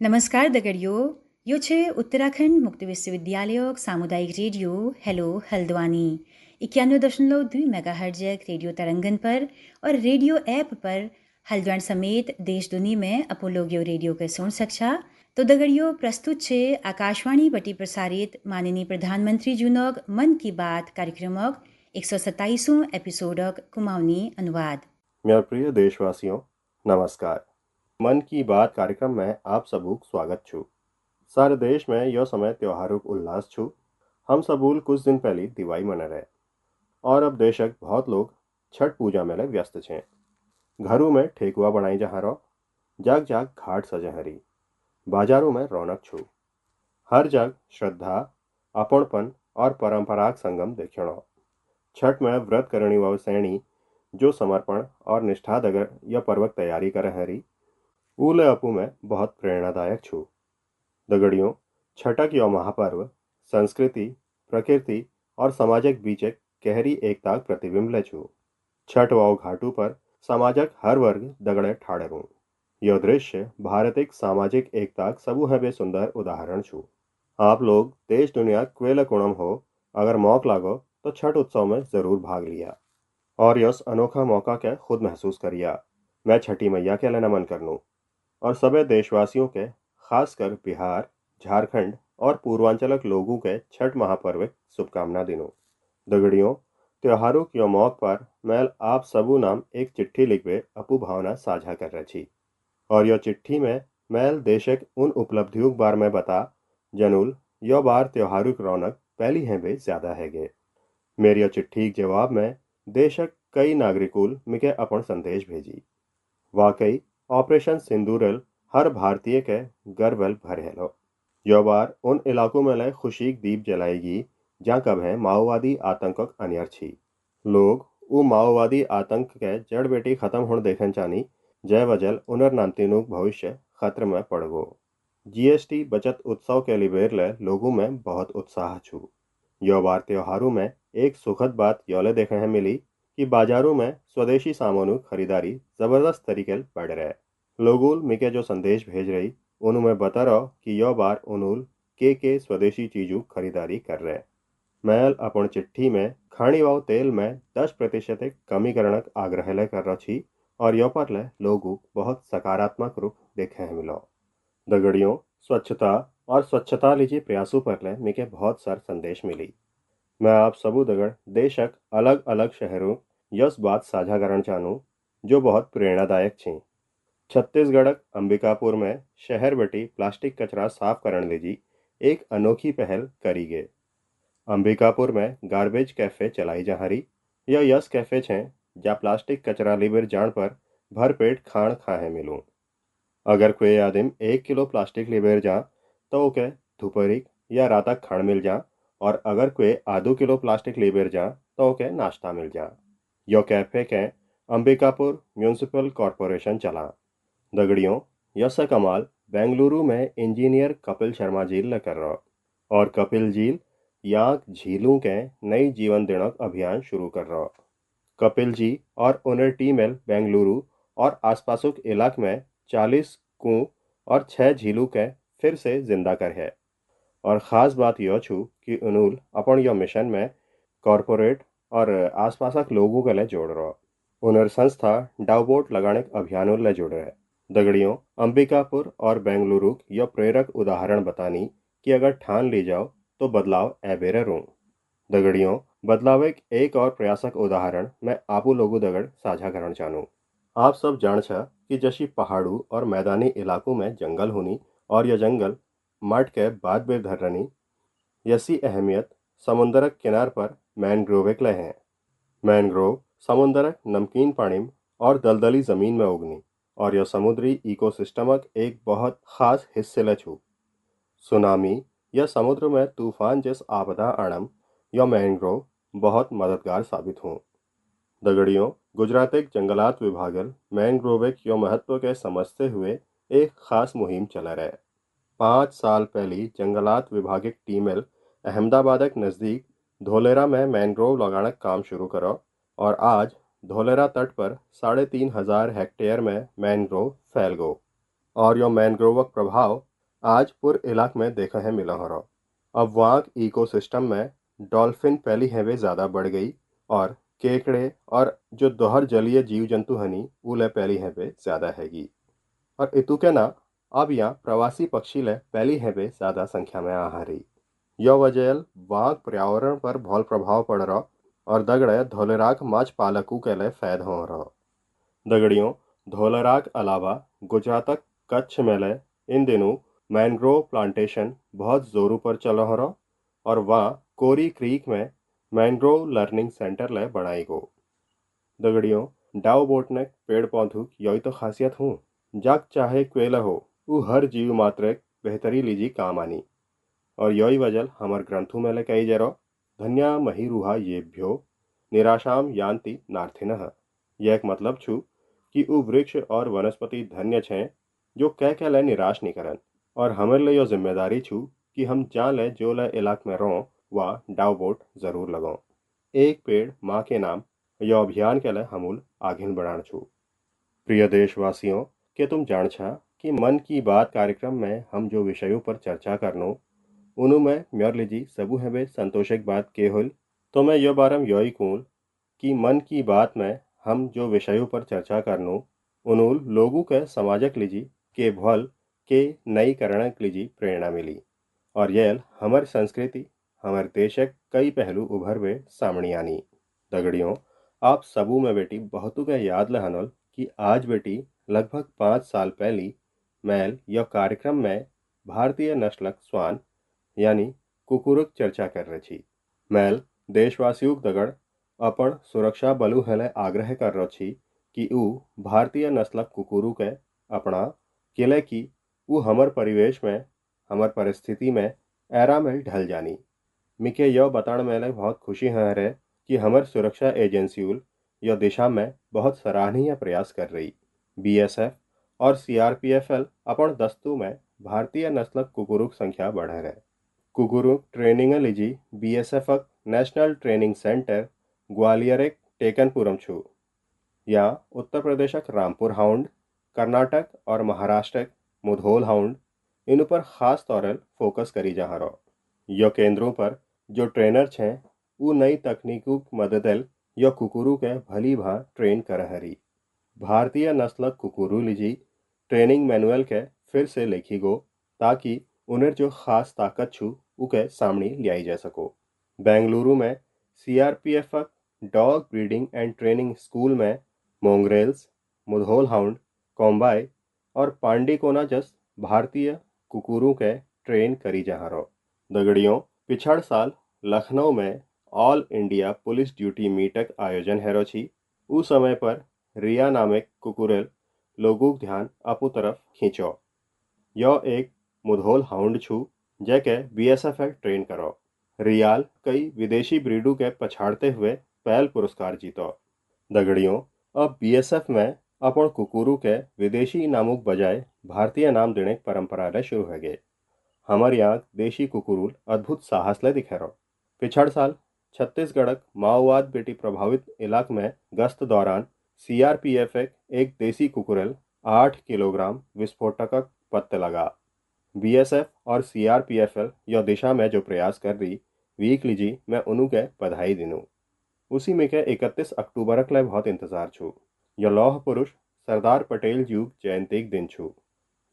નમસ્કાર દગડિયો યો છે ઉત્તરાખંડ મુક્ત વિશ્વવિદ્યાલય સામુદાયિક radio hello Haldwani 91.2 megahertz radio Tarangan पर और रेडियो ऐप पर हल्द्वानी समेत देश दुनिया में अपोलोगियो रेडियो के सुन सकछा। तो दगड़ियो प्रस्तुत छे आकाशवाणी बटी प्रसारित माननीय प्रधानमंत्री जुनोग मन की बात कार्यक्रमक 127वां एपिसोडक कुमाऊनी अनुवाद। मेरे प्रिय देशवासियों, नमस्कार। मन की बात कार्यक्रम में आप सबूक स्वागत छू। सारे देश में यह समय त्योहारों उल्लास छू। हम सबूल कुछ दिन पहले दिवाई मना रहे और अब देशक बहुत लोग छठ पूजा में व्यस्त छे। घरों में ठेकुआ बनाई जहाँ रो, जाग जाग घाट सजे हरी, बाजारों में रौनक छू। हर जग श्रद्धा, अपनपन और परंपराग संगम देखणो। छठ में व्रत करनी वाव सैनी जो समर्पण और निष्ठा दगर यह पर्व तैयारी करे हरी ऊले अपू में बहुत प्रेरणादायक छू। दगड़ियों, छठक यो महापर्व संस्कृति, प्रकृति और समाजक बीच एक गहरी एकता प्रतिबिंब ले छू। छठ वाव घाटू पर समाजक हर वर्ग दगड़े ठाड़े रू। यह दृश्य भारतिक सामाजिक एकता सबू है बे सुंदर उदाहरण छू। आप लोग देश दुनिया क्वेल कुणम हो, अगर मौक लागो तो छठ उत्सव में जरूर भाग लिया और यस अनोखा मौका के खुद महसूस करिया। मैं छठी मैया के लिए नमन करनू और सभी देशवासियों के, खासकर बिहार, झारखंड और पूर्वांचलक लोगों के छठ महापर्व शुभकामना दिनों। दगड़ियों, त्योहारों के मौके पर मैं आप सबू नाम एक चिट्ठी लिखवे अपू भावना साझा कर रही छी और यह चिट्ठी में मैं देशक उन उपलब्धियों बार में बता जनूल यो बार त्योहारों की रौनक पहली है बे ज्यादा है गे। मेरी यह चिट्ठी के जवाब में देशक कई नागरिकुल मिके अपन संदेश भेजी। वाकई ऑपरेशन सिंदूरल हर भारतीय के गर्वल भर हेलो। यो बार उन इलाकों में लय खुशी दीप जलाएगी जहाँ कब है माओवादी आतंक अनियर छी। लोग वो माओवादी आतंक के जड़ बेटी खत्म होने देखन चानी, जय वजल उनर नामतीनुक भविष्य खतरे में पड़ गो। जीएसटी बचत उत्सव के लिए लोगों में बहुत उत्साह छू। यो बार त्योहारों में एक सुखद बात योले देखने हैं मिली कि बाजारों में स्वदेशी सामानों खरीदारी जबरदस्त तरीके बढ़ रहे। लोगों मिके जो संदेश भेज रही उन्होंने बता रहा कि यह बार उन्होंने के स्वदेशी चीजों खरीदारी कर रहे। मैं अपन चिट्ठी में खानी वाव तेल में 10% कमी करने आग्रह कर रही और यह पर लोगों बहुत सकारात्मक रूप देखे हैं मिलो। दगड़ियों, स्वच्छता और स्वच्छता लीजिए प्रयासों पर मिके बहुत सार संदेश मिली। मैं आप सबू दगड़ देशक अलग अलग शहरों यस बात साझा करना चाहूँ जो बहुत प्रेरणादायक छी। छत्तीसगढ़ अंबिकापुर में शहर बटी प्लास्टिक कचरा साफ करने लीजी एक अनोखी पहल करी गए। अंबिकापुर में गार्बेज कैफे चलाई जहारी यह यस कैफे छे जहाँ प्लास्टिक कचरा लिबर जान पर भरपेट खान खाए मिलूं। अगर कोई आदमी 1 किलो प्लास्टिक लिबर जा तो ओके दोपहरी या रातक खान मिल जा और अगर कोई आधो किलो प्लास्टिक लेबर जा तो ओके नाश्ता मिल जा। यो कैफे के अंबिकापुर म्यूनिसिपल कॉरपोरेशन चला। दगड़ियों, यस कमाल बेंगलुरु में इंजीनियर कपिल शर्मा झील ने कर रहा और कपिल झील यहाँ झीलों के नई जीवन देनक अभियान शुरू कर रहा। कपिल जी और उनर टीम बेंगलुरु और आसपासुक इलाक में 40 कुओं और 6 झीलों के फिर से जिंदा कर है और ख़ास बात यह छू कि उन्होंने अपन यह मिशन में कॉरपोरेट और आसपास लोगों के लिए जोड़ रहा। उनर संस्था डाउबोट लगाने के अभियानों ले जुड़ रहे। दगड़ियों, अंबिकापुर और बेंगलुरु यह प्रेरक उदाहरण बतानी कि अगर ठान ली जाओ तो बदलाव एबेरे रू। दगड़ियों, बदलाव एक और प्रयासक उदाहरण मैं आपू लोगों दगड़ साझा करना चाहूँ। आप सब जान छा कि जैसी पहाड़ों और मैदानी इलाकों में जंगल होनी और यह जंगल मठ के बाद बेर धरनी यसी अहमियत समुद्रक किनार पर मैनग्रोव के लिए हैं। मैनग्रोव समुद्रक नमकीन पानी और दलदली जमीन में उगनी और यह समुद्री इकोसिस्टमक एक बहुत खास हिस्से ले छू। सुनामी या समुद्र में तूफान जिस आपदा आड़म यह मैनग्रोव बहुत मददगार साबित हों। दगड़ियों, गुजरात जंगलात विभागल मैनग्रोव यो महत्व के समझते हुए एक खास मुहिम चला रहे। 5 साल पहले जंगलात विभाग की टीम अहमदाबाद के नज़दीक धोलेरा में मैनग्रोव लगाने का काम शुरू करो और आज धोलेरा तट पर 3,500 हेक्टेयर में मैनग्रोव फैल गो और यो मैनग्रोव का प्रभाव आज पूर इलाक में देखा है मिला हो रहा। अब वहाँ इकोसिस्टम में डॉल्फिन पहली हैवे ज़्यादा बढ़ गई और केकड़े और जो दोहर जलीय जीव जंतु हनी उले पहली हैवे ज़्यादा हैगी। और इतु के ना अब यहाँ प्रवासी पक्षी ले पहली हैवे ज़्यादा संख्या में आ रही। यह वजह वाघ पर्यावरण पर बहुत प्रभाव पड़ रहा और दगड़े धोलेराक माछ पालकू के लिए फैद हो रहा। दगड़ियों, धोलेराक अलावा गुजरात कच्छ में ले इन दिनों मैंग्रोव प्लांटेशन बहुत जोरों पर चल रहा और वहाँ कोरी क्रीक में मैंग्रोव लर्निंग सेंटर ले बनाई गो। दगड़ियों, डाउ बोटने पेड़ पौधों की यही तो खासियत हूँ। जाग चाहे क्वेला हो, वो हर जीव मात्र एक बेहतरी लीजी काम आनी। और यही वजह हमार ग्रंथों में ले कही जरो धन्या मही रुहा येभ्यो निराशाम यान्ति नार्थिनः। यह एक मतलब छू कि उ वृक्ष और वनस्पति धन्य छे जो कह ले निराश नहीं करन। और हमारे लिए यो जिम्मेदारी छू कि हम जा ले जो ले इलाक में रो वा डाव बोट जरूर लगो। एक पेड़ माँ के नाम यह अभियान के लिए हमूल आगिन बढ़ान छू। प्रिय देशवासियों, के तुम जान छा कि मन की बात कार्यक्रम में हम जो विषयों पर चर्चा करनो उनु में म्योर लीजी सबू हमें संतोषक बात के होल। तो मैं यह बारम यही कहूँ कि मन की बात में हम जो विषयों पर चर्चा करनो उनुल लोगों के समाजक लीजी के भल के नई करणक लीजी प्रेरणा मिली। और यह हमारी संस्कृति हमारे देशक कई पहलू उभर वे सामने आनी। दगड़ियों, आप सबू में बेटी बहुतों का याद लहनल कि आज बेटी लगभग 5 साल पहली मैल यह कार्यक्रम में भारतीय नस्लक स्वान यानी कुकुरुक चर्चा कर रही छी। मैल देशवासियों दगड़ अपन सुरक्षा बलू हेले आग्रह कर रही छी कि ऊ भारतीय नस्लक कुकुरु के अपना किले की ऊ हमर परिवेश में हमर परिस्थिति में ऐरा में ढल जानी। मिके यह बताने में बहुत खुशी है रे कि हमर सुरक्षा एजेंसियों यह दिशा में बहुत सराहनीय प्रयास कर रही। बीएसएफ और सीआरपीएफएल अपन दस्तों में भारतीय नस्लक कुकुरुक संख्या बढ़ रहे। कुकुरुक ट्रेनिंग लीजी BSF national training centre Gwalior टेकनपुरम छू। या उत्तर प्रदेश रामपुर हाउंड, कर्नाटक और महाराष्ट्र मुधोल हाउंड इन पर खास तौर फोकस करी जा रहा। यह केंद्रों पर जो ट्रेनर छे वो नई तकनीकों की मदद यह कुकुरु के भली भां ट्रेन कर हरी। भारतीय नस्ल कुकुरु लीजी ट्रेनिंग मैनुअल के फिर से लिखी गो ताकि उन्हें जो खास ताकत छू उके सामने लाई जा सको। बेंगलुरु में CRPF dog breeding and training school में मोंगरेल्स, मुधोल हाउंड, कोम्बाई और पांडीकोना जस भारतीय कुकुरों के ट्रेन करी जा रहा। दगड़ियों, पिछड़ साल लखनऊ में ऑल इंडिया पुलिस ड्यूटी मीटक आयोजन हेरो छी। उस समय पर रिया नामक कुकुरेल लोगों का ध्यान अपू तरफ खींचो। यह एक मुधोल हाउंड छू जैके बीएसएफ ट्रेन करो। रियाल कई विदेशी ब्रीडों के पछाड़ते हुए पहल पुरस्कार जीतो। दगड़ियों, अब बीएसएफ में अपन कुकुरु के विदेशी नामों के बजाय भारतीय नाम देने की परंपरा रे शुरू हो गए। हमारे यहाँ देशी कुकुरु अद्भुत साहस ले दिखे रहो। पिछड़ साल छत्तीसगढ़ माओवाद बेटी प्रभावित इलाके में गश्त दौरान सीआरपीएफ एक देसी कुकुरल 8 किलोग्राम विस्फोटक पत्ते लगा। बीएसएफ और सीआरपीएफएल यह दिशा में जो प्रयास कर रही वीक लीजी मैं उन्हों के बधाई दिनूं। उसी में के 31 अक्टूबर के लिए बहुत इंतजार छू। यह लौह पुरुष सरदार पटेल जी जयंती के दिन छू।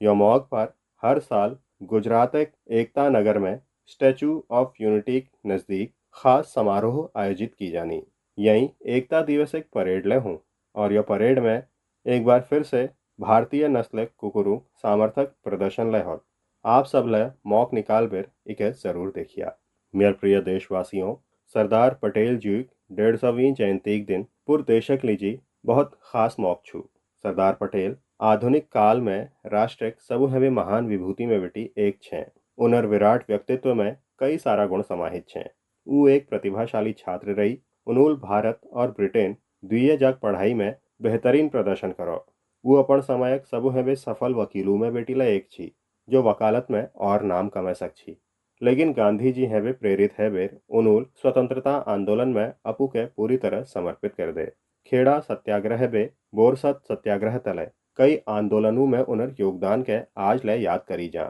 यह मौक पर हर साल गुजरात एकता नगर में स्टैचू ऑफ यूनिटी के नज़दीक खास समारोह आयोजित की जानी। यहीं एकता दिवस एक परेड ले हूँ और यह परेड में एक बार फिर से भारतीय नस्ल कुकुरु सामर्थक प्रदर्शन ले हो। आप सब ले मौक निकाल बेर इके जरूर देखिया। मेरे प्रिय देशवासियों, सरदार पटेल जी 150वीं जयंती के दिन पूरे देशक लीजी बहुत खास मौक छू। सरदार पटेल आधुनिक काल में राष्ट्र सबु हमें महान विभूति में बेटी एक छे। उनर विराट व्यक्तित्व में कई सारा गुण समाहित छे। वो एक प्रतिभाशाली छात्र रही। उन्होंने भारत और ब्रिटेन द्वितीय जग पढ़ाई में बेहतरीन प्रदर्शन करो। वो अपन समय सबु हमें सफल वकीलों में बेटी ला एक छी जो वकालत में और नाम कमा सक छी। लेकिन गांधी जी है वे प्रेरित है बेर उन्होंने स्वतंत्रता आंदोलन में अपू के पूरी तरह समर्पित कर दे। खेड़ा सत्याग्रह बे बोरसत सत्याग्रह तले कई आंदोलनों में उन्हें योगदान के आज ले याद करी जा।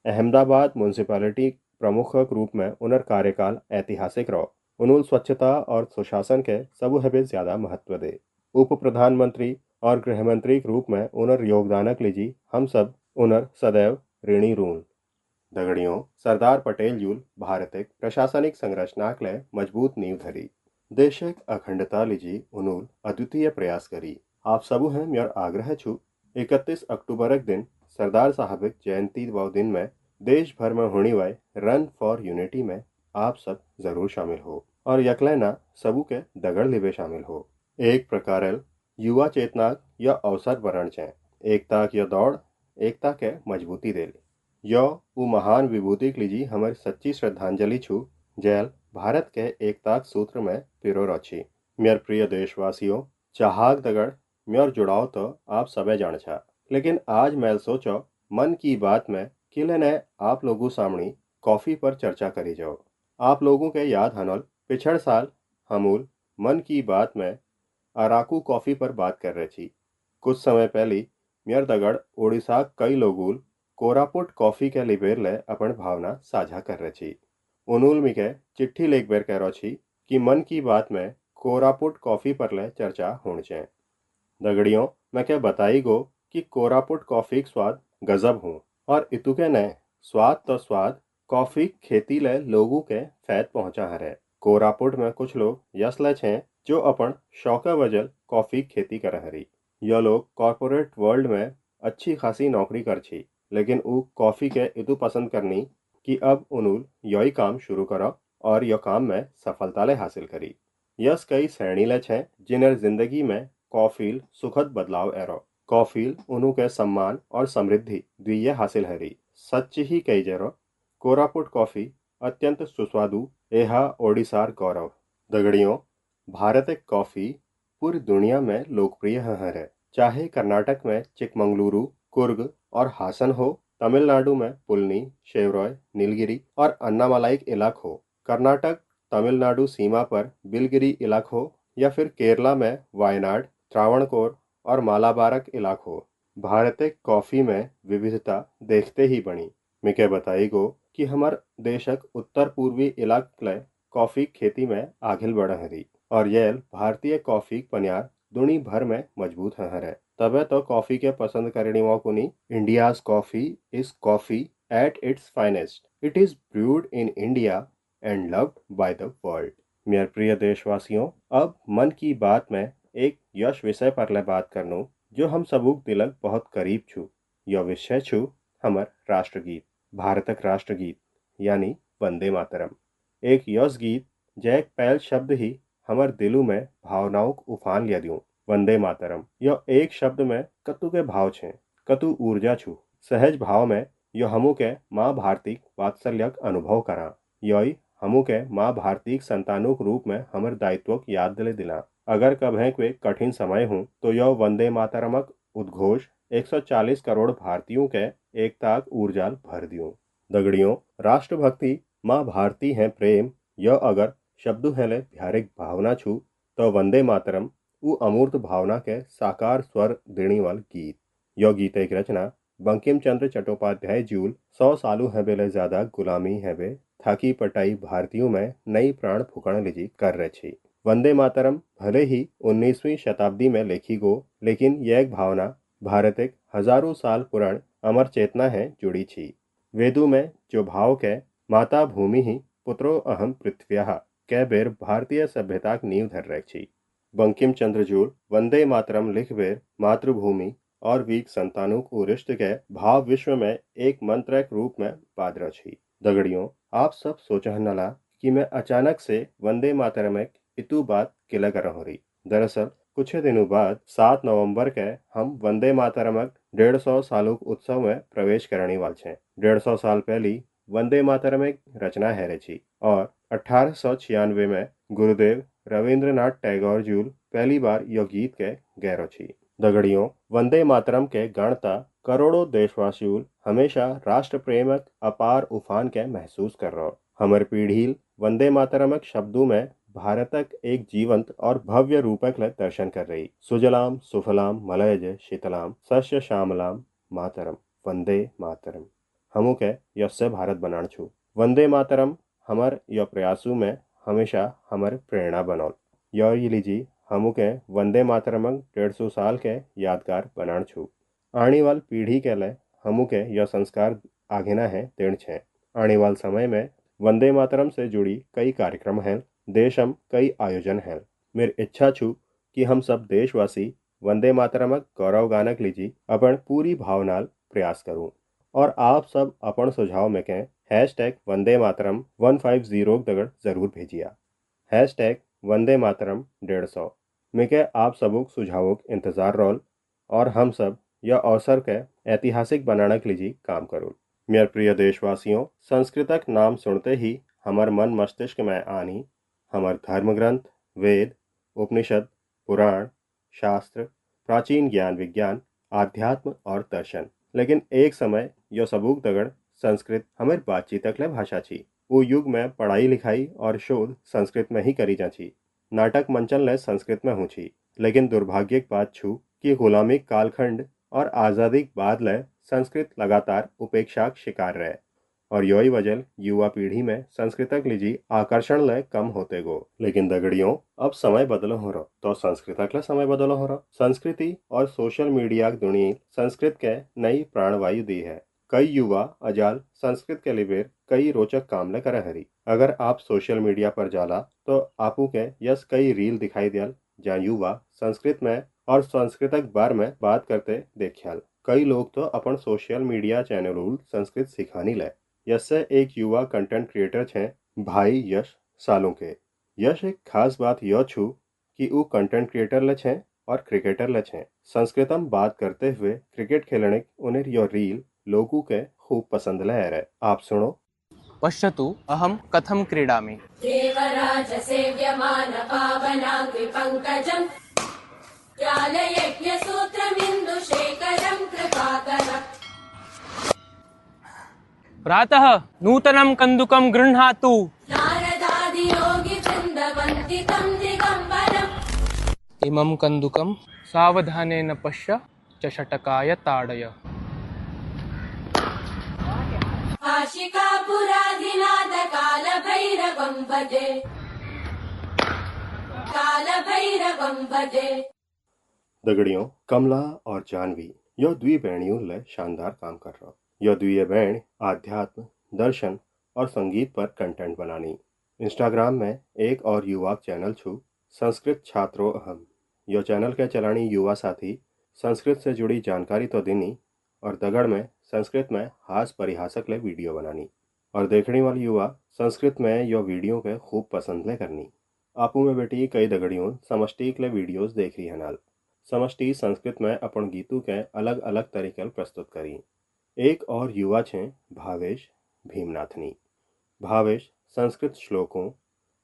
अहमदाबाद म्यूनसिपालिटी प्रमुखक रूप में उनर कार्यकाल ऐतिहासिक रहो। उन्होंने स्वच्छता और सुशासन के सबु हेबे ज्यादा महत्व दे। उप प्रधानमंत्री और गृह मंत्री के रूप में उनर योगदानक लीजी हम सब उनर सदैव ऋणी रून। दगड़ियों, सरदार पटेल जूल भारत एक प्रशासनिक संरचना के लिए मजबूत नींव धरी। देश एक अखंडता लीजी उन्होंने अद्वितीय प्रयास करी। आप सबू हैं मेरा आग्रह छू 31 अक्टूबर के दिन सरदार साहब की जयंती व दिन में देश भर में होने वाले रन फॉर यूनिटी में आप सब जरूर शामिल हो और यकले ना सबू के दगड़ लिबे शामिल हो। एक प्रकार युवा चेतना या अवसर वरण छे एकता की दौड़ एकता के मजबूती दे यो वो महान विभूति के लीजी हमारी सच्ची श्रद्धांजलि छू जैल भारत के एकता सूत्र में पिरो रची। मेरे प्रिय देशवासियों, चाहाक दगड़ म्योर जुड़ाव तो आप सबे जान छा, लेकिन आज मैं सोचो मन की बात में किले ने आप लोगों सामने कॉफी पर चर्चा करी जाओ। आप लोगों के याद हनल पिछड़ साल हमूल मन की बात में अराकू कॉफी पर बात कर रहे थी। कुछ समय पहले मेयर दगड़ ओडिशा कई लोगूल कोरापुट कॉफी के लिबेर ले अपन भावना साझा कर रहे थी। उनूल मिके चिट्ठी लेख बेर कह रही थी कि मन की बात में कोरापुट कॉफी पर ले चर्चा होनी चाहिए। दगड़ियों, मैं क्या बताई गो कि कोरापुट कॉफी का स्वाद गजब हूँ और इतुके ने स्वाद तो स्वाद कॉफी खेती ले लोगों के फैद पहुंचा है। कोरापुट में कुछ लोग यसले छे जो अपन शौका वजल कॉफी खेती कर हरी। यह लोग कॉर्पोरेट वर्ल्ड में अच्छी खासी नौकरी कर छी, लेकिन वो कॉफी के इतु पसंद करनी कि अब उन्होंने यही काम शुरू करो और यह काम में सफलता ले हासिल करी। यस कई श्रेणी ले छे जिन्हें जिंदगी में कॉफील सुखद बदलाव एरो। कॉफील उन्हों के सम्मान और समृद्धि द्विय हासिल हरी। सच ही कही जरो कोरापुट कॉफी अत्यंत सुस्वादु एहा ओडिसार गौरव। दगड़ियों, भारत एक कॉफी पूरी दुनिया में लोकप्रिय है। चाहे कर्नाटक में चिकमंगलुरु, कुर्ग और हासन हो, तमिलनाडु में पुलनी, शेवरॉय, नीलगिरी और अन्नामलाई इलाक हो, कर्नाटक तमिलनाडु सीमा पर बिलगिरी इलाक हो या फिर केरला में वायनाड, त्रावणकोर और मालाबारक इलाक हो, भारत एक कॉफी में विविधता देखते ही बनी। मिके बताई गो कि हमार देशक उत्तर पूर्वी इलाके कॉफी खेती में आगे बढ़ हरी और यह भारतीय कॉफी पनियार दुनी भर में मजबूत है। तबे तो कॉफी के पसंद करने वालों ने India's coffee is coffee at its finest, it is brood in India and loved by the world. मेरे प्रिय देशवासियों, अब मन की बात में एक यश विषय पर ले बात करनो जो हम सबूक दिलक बहुत करीब छू। यह विषय छू हमर राष्ट्रगीत, भारतक राष्ट्रगीत यानी वंदे मातरम। एक यश गीत जैक पहल शब्द ही हमर दिलू में भावनाओं को उफान लिया दियो। वंदे मातरम यह एक शब्द में कतु के भाव छे, कतु ऊर्जा छू। सहज भाव में यह हमू के माँ भारती वात्सल्यक अनुभव करा। यही हमू के माँ भारती संतानों के रूप में हमर दायित्व की याद दिले दिला। अगर कभी कोई कठिन समय हो तो यह वंदे मातरमक उद्घोष 140 करोड़ भारतीयों के एकताक ऊर्जाल भर दियो। दगड़ियों, राष्ट्रभक्ति माँ भारती है प्रेम यह अगर शब्दों हेले ध्यारिक भावना छू तो वंदे मातरम वो अमूर्त भावना के साकार स्वर देने वाल गीत। यह गीत एक रचना बंकिम चंद्र चट्टोपाध्याय जूल 100 सालों हेबेले ज्यादा गुलामी हेबे थाकी पटाई भारतीयों में नई प्राण फूकण लीजी कर रहे छी। वंदे मातरम भले ही 19वीं शताब्दी में लिखी गो, लेकिन यह भावना भारत एक हजारों साल पुराण अमर चेतना है जुड़ी छी। वेदों में जो भाव के माता भूमि ही पुत्रो अहम पृथ्व्याः के बेर भारतीय सभ्यता नींव धर रहे छी। बंकिम चंद्र जूल वंदे मातरम लिख बेर मातृभूमि और वीक संतानों को रिश्ते के भाव विश्व में एक मंत्र के रूप में पादरा छी। दगड़ियों, आप सब सोचा नला कि मैं अचानक से वंदे मातरम एक इतु बात किला कर हो रही। दरअसल कुछ दिनों बाद 7 नवंबर के हम वंदे मातरम 150 सालों उत्सव में प्रवेश करने वाले छे। 150 साल पहली वंदे मातरम एक रचना है रची और 1896 में गुरुदेव रविंद्रनाथ टैगोर जूल पहली बार यह गीत के गैरो छी। दगड़ियों, वंदे मातरम के गणता करोड़ों देशवासियों हमेशा राष्ट्र प्रेमक अपार उफान के महसूस कर रहा। हमारी पीढ़ी वंदे मातरम शब्दों में भारतक एक जीवंत और भव्य रूपक ले दर्शन कर रही। सुजलाम सुफलाम मलयज शीतलाम सस्य श्यामलाम मातरम वंदे मातरम। हमू के यस्य भारत बनान छू। वंदे मातरम हमर यो प्रयासों में हमेशा हमर प्रेरणा बनौल। यो ये लीजी हमू के वंदे मातरम 150 साल के यादगार बनान छू। आने वाल पीढ़ी के लिए हमू के यह संस्कार आगे ना है देण छे। आने वाल समय में वंदे मातरम से जुड़ी कई कार्यक्रम हैं, देशम कई आयोजन हैं। मेरी इच्छा छू कि हम सब देशवासी वंदे मातरम गौरव गानक लीजी अपन पूरी भावनाल प्रयास करूं। और आप सब अपन सुझाव में कहें हैशटैग वंदे मातरम 150 दगड़ जरूर भेजिया। हैशटैग वंदे मातरम 150 में के आप सबों सुझावों का इंतजार रोल और हम सब यह अवसर के ऐतिहासिक बनाने के लिए काम करूं। मेरे प्रिय देशवासियों, संस्कृतक नाम सुनते ही हमार मन मस्तिष्क में आनी हमार धर्म ग्रंथ, वेद, उपनिषद, पुराण, शास्त्र, प्राचीन ज्ञान विज्ञान, आध्यात्म और दर्शन। लेकिन एक समय यो सबूक दगड़ संस्कृत हमारे बातचीत अकले भाषा छी। वो युग में पढ़ाई लिखाई और शोध संस्कृत में ही करी जाची। नाटक मंचन ले संस्कृत में हूँ छी। लेकिन दुर्भाग्य की बात छू कि गुलामी कालखंड और आज़ादी के बाद ले संस्कृत लगातार उपेक्षा का शिकार रहे और यही वजह युवा पीढ़ी में संस्कृतक लीजी आकर्षण ले कम होते गो। लेकिन दगड़ियों, अब समय बदलो हो रहा तो संस्कृतक ले समय बदलो हो रहा। संस्कृति और सोशल मीडिया की दुनिया संस्कृत के नई प्राणवायु दी है। कई युवा अजाल संस्कृत के लिए कई रोचक काम ले करे हरी। अगर आप सोशल मीडिया पर जाला तो आपू के यस कई रील दिखाई दियल जहाँ युवा संस्कृत में और संस्कृतक बार में बात करते देखियाल। कई लोग तो अपन सोशल मीडिया चैनल संस्कृत सिखानी ले। यसे एक युवा कंटेंट क्रिएटर छे भाई यश सालुंके। यश एक खास बात यह छू कि वो कंटेंट क्रिएटर ले छे और क्रिकेटर ले छे। संस्कृतम बात करते हुए क्रिकेट खेलने उन्हें यो रील लोगों के खूब पसंद ले रहे। आप सुनो। पश्यतु अहं कथं क्रीडामि। देवराजसेव्यमानपावनाग्निपङ्कजम् ज्ञानयज्ञसूत्रमिन्दुशेखरं कृपाकरम्। प्रातः नूतनं कन्दुकं गृह्णातु। नारदादियोगिवृन्दवन्दितं दिगम्बरम्। इमं कन्दुकं सावधानेन पश्य चषटकाय ताडय। काशिकापुराधिनाथ कालभैरवं भजे, कालभैरवं भजे। दगड़ियों, कमला और जानवी यो द्वी बहनियों ले शानदार काम कर रहा। यो द्वी बहन आध्यात्म, दर्शन और संगीत पर कंटेंट बनानी। इंस्टाग्राम में एक और युवा चैनल छू संस्कृत छात्रों अहम। यो चैनल के चलानी युवा साथी संस्कृत से जुड़ी जानकारी तो देनी और दगड़ में संस्कृत में हास परिहासक ले वीडियो बनानी और देखने वाली युवा संस्कृत में यो वीडियो के खूब पसंद ले करनी। आपू में बेटी कई दगड़ियों समष्टि के वीडियोस देख रही है नाल। समष्टि संस्कृत में अपन गीतों के अलग अलग तरीके प्रस्तुत करी। एक और युवा छे भावेश भीमनाथनी। भावेश संस्कृत श्लोकों,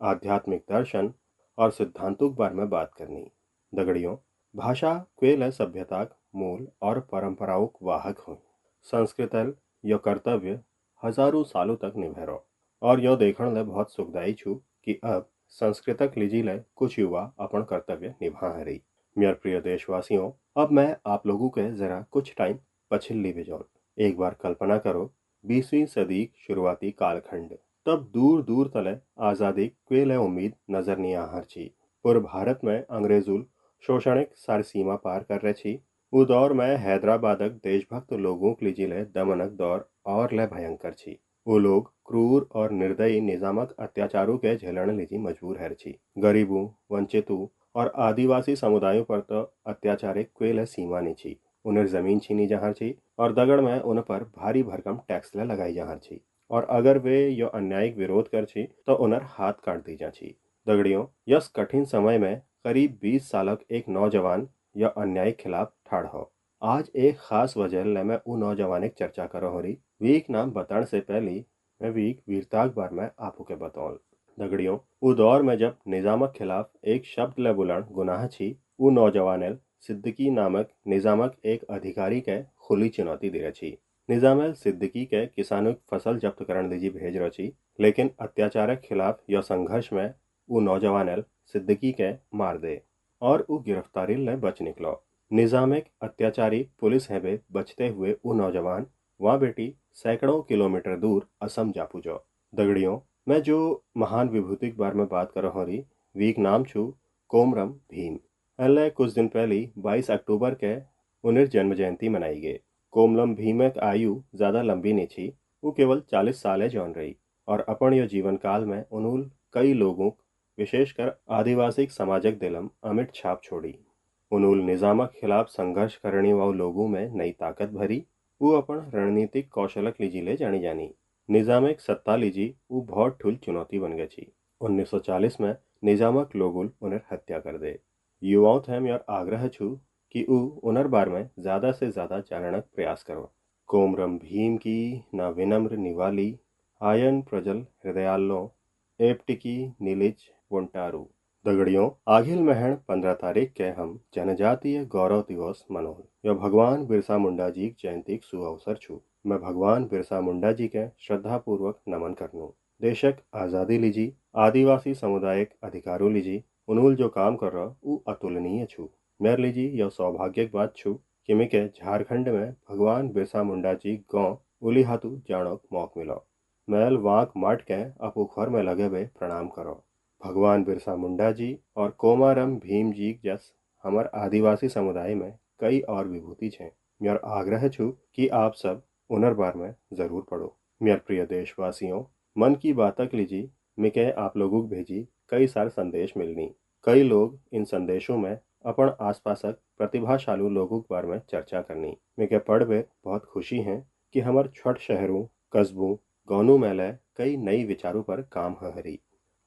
आध्यात्मिक दर्शन और सिद्धांतों के बारे में बात करनी। दगड़ियों, भाषा क्वेल सभ्यता मूल और परंपराओं वाहक हो। संस्कृत यो कर्तव्य हजारों सालों तक निभेरो और यो देखने ले बहुत सुखदायी छू कि अब संस्कृतक लीजी ले कुछ युवा अपन कर्तव्य निभा रही। मेरे प्रिय देशवासियों, अब मैं आप लोगों के जरा कुछ टाइम पछिल्ली भेजौल। एक बार कल्पना करो 20वीं सदी शुरुआती कालखंड। तब दूर दूर तले आजादी क्वेले उम्मीद नजर नहीं आ छी। पूर्व भारत में अंग्रेजुल शोषणिक सारी सीमा पार कर रहे छी। वो दौर में हैदराबादक देशभक्त लोगों के लिए दमनक दौर और ले भयंकर छी। वो लोग क्रूर और निर्दयी निजामक अत्याचारों के झेलने लीजी मजबूर है छी। गरीबों, वंचितों और आदिवासी समुदायों पर तो अत्याचारिक क्वेल सीमा नहीं छी। उन्हें जमीन छीनी जहाँ छी और दगड़ में उन पर भारी भरकम टैक्स ले लगाई जहाँ छी और अगर वे यो अन्यायिक विरोध कर छी तो उन्हें हाथ काट दी जा छी। दगड़ियों, यस कठिन समय में करीब 20 सालक एक नौजवान या अन्याय के खिलाफ ठाड़ हो। आज एक खास वजह ले मैं वो नौजवान की चर्चा करो हो रही। वीक नाम बताने से पहले मैं वीक वीरता बार में आपू के बताऊं। दगड़ियों, वो दौर में जब निजामक खिलाफ एक शब्द ले बुलान गुनाह छी, वो नौजवान सिद्दीकी नामक निजामक एक अधिकारी के खुली चुनौती दे छी। निजाम सिद्दीकी के किसानों की फसल जब्त करने लीजी भेज रही, लेकिन अत्याचारक खिलाफ यह संघर्ष में वो नौजवान सिद्दीकी के मार दे और वो गिरफ्तारी ले बच निकलो। निजामिक अत्याचारी पुलिस है बचते हुए वो नौजवान वहाँ बेटी सैकड़ों किलोमीटर दूर असम जा पुजो। दगड़ियों, मैं जो महान विभूति के बारे में बात कर रहा रही वीक नाम छू कोमरम भीम। अल्ले कुछ दिन पहले 22 अक्टूबर के उन्हें जन्म जयंती मनाई गई। कोमलम भीम की आयु ज्यादा लंबी नहीं थी, वो केवल 40 साल जौन रही और अपन यो जीवन काल में उन्होंने कई लोगों विशेषकर आदिवासी समाजक दिलम अमिट छाप छोड़ी। उन्होंने निजामक खिलाफ संघर्ष करने वाले लोगों में नई ताकत भरी। वो अपन रणनीतिक कौशलक लीजी ले जानी जानी। निजामिक सत्ता लीजी वो बहुत ठुल चुनौती बन गई थी। 1940 में निजामक लोगुल उन्हें हत्या कर दे। युवाओं थे यार आग्रह छू कि वो उनर बार में ज्यादा से ज्यादा जानने का प्रयास करो। कोमरम भीम की ना विनम्र निवाली आयन प्रजल हृदयालो एपटिकी नीलिज वोंटारू। दगड़ियों, आखिल महण 15 तारीख के हम जनजातीय गौरव दिवस मनोल। यह भगवान बिरसा मुंडा जी की जयंती के सुअवसर छू। मैं भगवान बिरसा मुंडा जी के श्रद्धा पूर्वक नमन करनू। देशक आजादी लीजी, आदिवासी समुदायक अधिकारों लीजी उन्होंने जो काम कर रहा वो अतुलनीय छू। मेरे लीजी यह सौभाग्य की बात छू कि मैं के झारखंड में भगवान बिरसा मुंडा जी गांव उलीहातू जानो मौक मिलो। मैल वाक माट के अपुखर में लगे हुए प्रणाम करो। भगवान बिरसा मुंडा जी और कोमारम भीम जी जस हमार आदिवासी समुदाय में कई और विभूति हैं। मेरा आग्रह छू कि आप सब उनर बार में जरूर पढ़ो। मेरे प्रिय देशवासियों, मन की बातक लीजी मैं के आप लोगों को भेजी कई सारे संदेश मिलनी। कई लोग इन संदेशों में अपन आसपासक प्रतिभाशाली लोगों के बारे में चर्चा करनी। मैं के पढ़ वे बहुत खुशी है कि हमारे छोट शहरों, कस्बों, गांवों में कई नई विचारों पर काम हरी।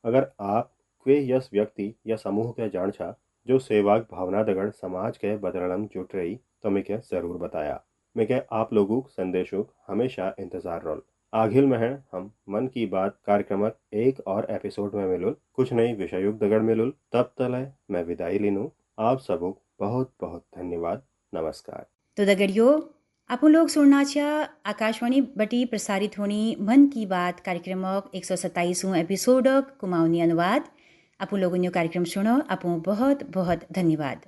अगर आप कोई यस व्यक्ति या समूह के जान छा जो सेवाक भावना दगड़ समाज के बदलम जुट रही तो मैं के जरूर बताया। मैं के आप लोगों संदेशों हमेशा इंतजार रोल। आखिर में है हम मन की बात कार्यक्रम एक और एपिसोड में मिलुल, कुछ नई विषयों दगड़ मिलुल। तब तले मैं विदाई लेनू। आप सबको बहुत बहुत धन्यवाद। नमस्कार। तो दगड़ियों, आपण लोग सुननाच्या आकाशवाणी बटी प्रसारित होनी मन की बात कार्यक्रम 127वां एपिसोड कुमाऊनी अनुवाद। आपण लोगों ने कार्यक्रम सुनो। आपको बहुत बहुत धन्यवाद।